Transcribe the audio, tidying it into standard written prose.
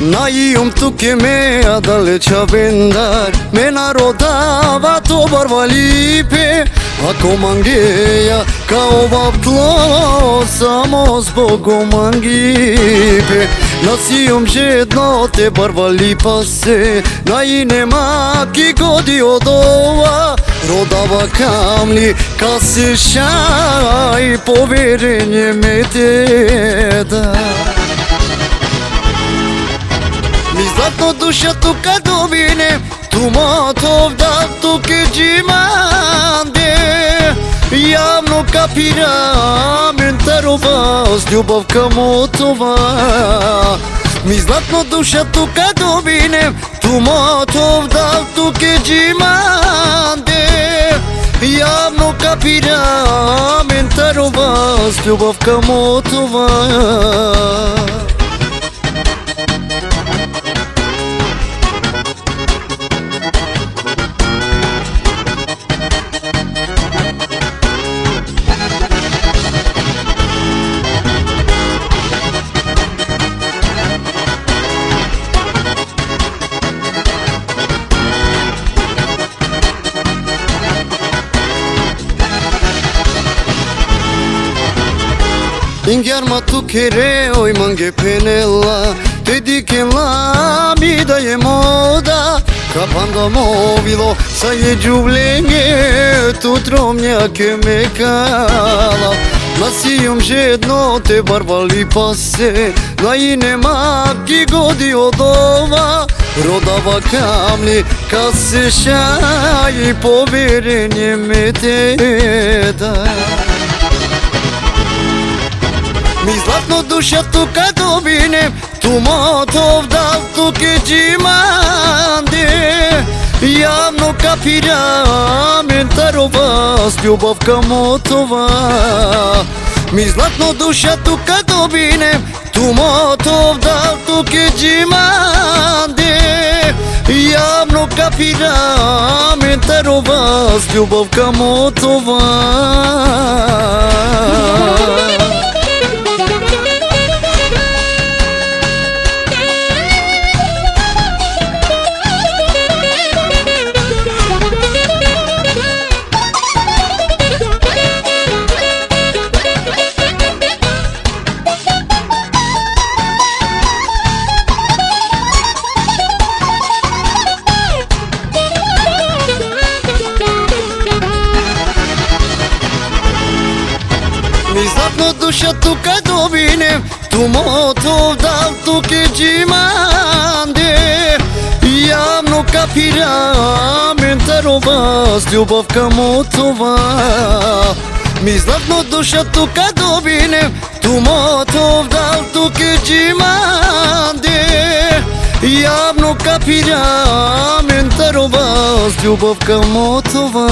Наим туке ме далеча вендар, ме народава тобар валипе, ако мангея као в тло, само с Богом мангипе. Насиум жедно те барвали пасе, наинема ки годи одова, родава камли касиша и поверение ме те да. Ми златно душа тука добине, тумато вдав туке джиманде. Явно капира ментарова с любов към това. Ми златно душа тука добине, тумато вдав туке джиманде. Явно капира ментарова с любов към това. Inghiarma tu kere oi mange penella, te dikella mi daje moda. Kapanda movilo sa je džuvljenje, tu tromnjake me kala. Nasijom žedno te barvali pase, nainema ki godi od ova. Rodava kamli kaseša i poverenje me te da. Mi zlatno duša tuka dobinem, tumото вдав туке джиманде. Явно капира ментарова с любов към това. Ми златно душа тука добинем, тумото вдав туке джиманде. Явно капира ментарова с любов към това. Ми златно душа тука добинем, тумото вдав туке джиманде. Явно капира ментарова с любов към това. Ми златно душа тука добинем, тумото вдав туке джиманде. Явно капира ментарова с любов към това.